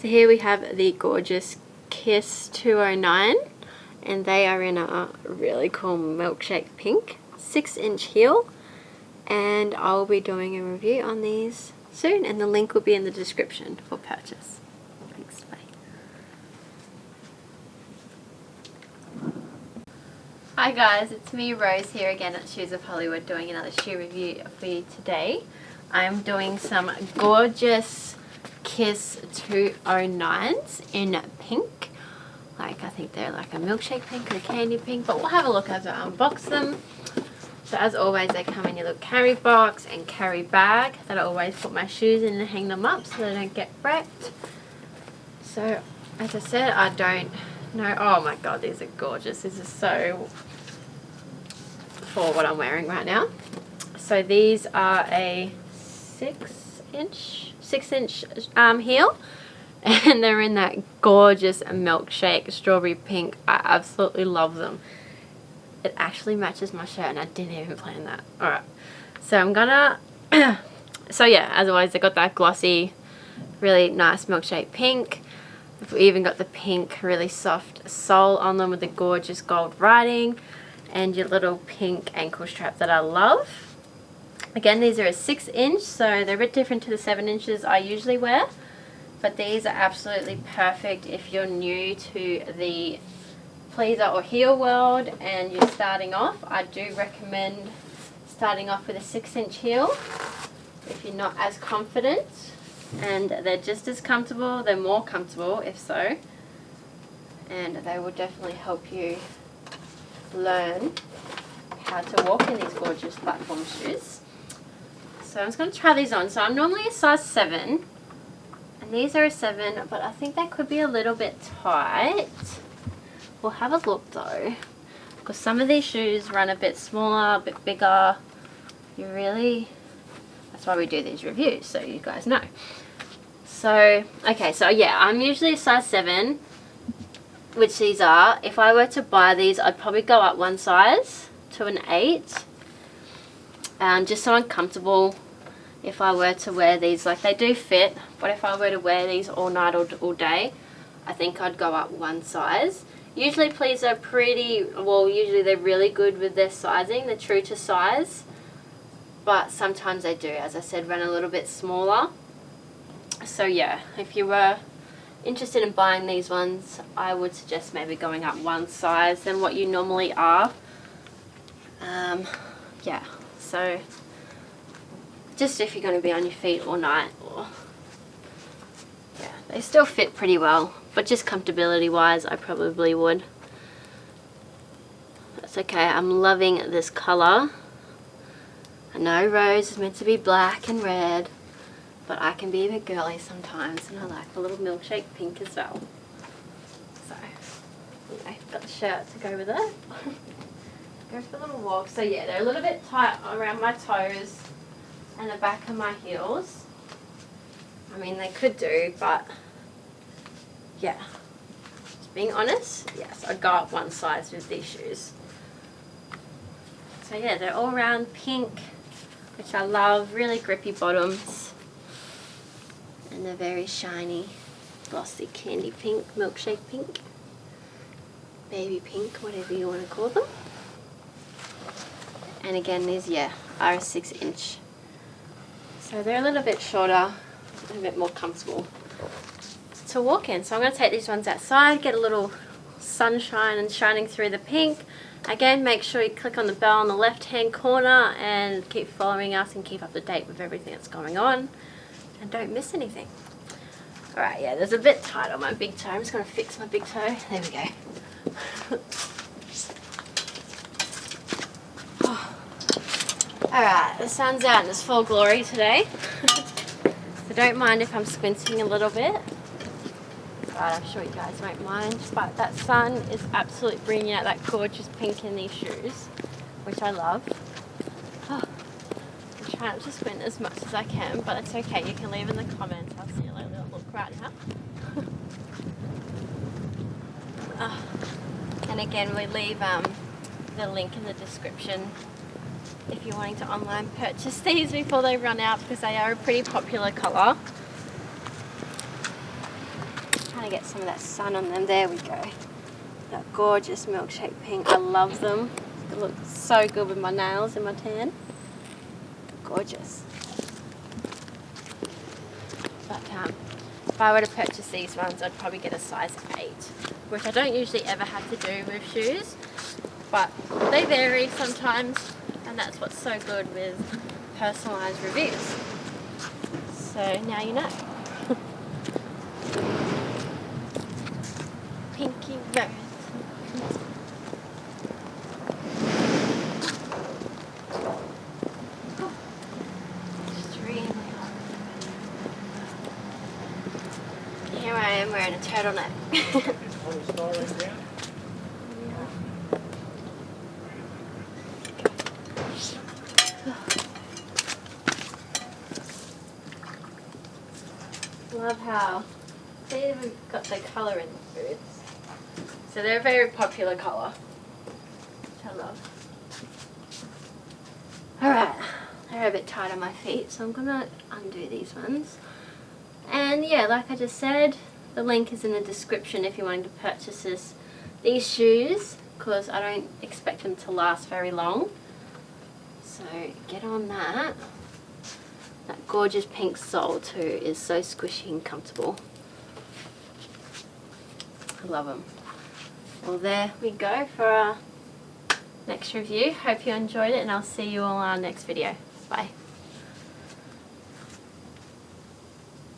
So here we have the gorgeous KISS-209, and they are in a really cool milkshake pink, 6-inch heel, and I'll be doing a review on these soon, and the link will be in the description for purchase. Thanks, bye. Hi guys, it's me Rose here again at Shoes of Hollywood doing another shoe review for you today. I'm doing some gorgeous KISS-209s in pink. I think they're like a milkshake pink or a candy pink, but we'll have a look as I unbox them. So as always, they come in your little carry box and carry bag that I always put my shoes in and hang them up so they don't get wrecked. So as I said, I don't know. Oh my god, these are gorgeous. This is so for what I'm wearing right now. So these are a 6-inch heel, and they're in that gorgeous milkshake strawberry pink. I absolutely love them. It actually matches my shirt and I didn't even plan that. Alright, so I'm gonna so yeah, as always, they got that glossy really nice milkshake pink. We've even got the pink really soft sole on them with the gorgeous gold writing and your little pink ankle strap that I love. Again, these are a 6-inch, so they're a bit different to the 7 inches I usually wear, but these are absolutely perfect if you're new to the pleaser or heel world and you're starting off. I do recommend starting off with a 6-inch heel if you're not as confident, and they're just as comfortable, they're more comfortable if so, and they will definitely help you learn how to walk in these gorgeous platform shoes. So I'm just going to try these on. So I'm normally a size 7 and these are a 7, but I think they could be a little bit tight. We'll have a look though, because some of these shoes run a bit smaller, a bit bigger. That's why we do these reviews, so you guys know. So okay, so yeah, I'm usually a size 7, which these are. If I were to buy these, I'd probably go up one size to an 8. Just so I'm comfortable if I were to wear these. Like, they do fit, but if I were to wear these all night or all day, I think I'd go up one size. Usually pleats are usually they're really good with their sizing, they're true to size, but sometimes they do, as I said, run a little bit smaller. So yeah, if you were interested in buying these ones, I would suggest maybe going up one size than what you normally are. Yeah, so just if you're going to be on your feet all night, or yeah, they still fit pretty well, but just comfortability wise, I probably would. That's okay. I'm loving this color. I know rose is meant to be black and red, but I can be a bit girly sometimes, and I like the little milkshake pink as well. So, I've got the shirt to go with it. Go for a little walk. So yeah, they're a little bit tight around my toes and the back of my heels. I mean, they could do, but yeah, just being honest, yes, I'd go up one size with these shoes. So yeah, they're all round pink, which I love. Really grippy bottoms, and they're very shiny, glossy candy pink, milkshake pink, baby pink, whatever you want to call them. And again, these, yeah, are a 6-inch. So they're a little bit shorter and a bit more comfortable to walk in. So I'm going to take these ones outside, get a little sunshine and shining through the pink. Again, make sure you click on the bell on the left hand corner and keep following us and keep up to date with everything that's going on. And don't miss anything. Alright, yeah, there's a bit tight on my big toe. I'm just going to fix my big toe. There we go. Alright, the sun's out in its full glory today, so don't mind if I'm squinting a little bit, but I'm sure you guys won't mind. But that sun is absolutely bringing out that gorgeous pink in these shoes, which I love. I'm trying not to squint as much as I can, but it's okay, you can leave in the comments. I'll see a little look right now. And again, we leave the link in the description if you're wanting to online purchase these before they run out, because they are a pretty popular colour. get some of that sun on them. There we go. That gorgeous milkshake pink. I love them. It looks so good with my nails and my tan. Gorgeous. But if I were to purchase these ones, I'd probably get a size 8, which I don't usually ever have to do with shoes, but they vary sometimes, and that's what's so good with personalised reviews. So now you know. Pinky rose. Here I am wearing a turtleneck. Love how they even got the colour in the boots. So they're a very popular colour, which I love. Alright, they're a bit tight on my feet, so I'm going to undo these ones. And yeah, like I just said, the link is in the description if you're wanting to purchase these shoes, because I don't expect them to last very long. So get on that. That gorgeous pink sole too is so squishy and comfortable. I love them. Well, there we go for our next review. Hope you enjoyed it, and I'll see you all on our next video. Bye.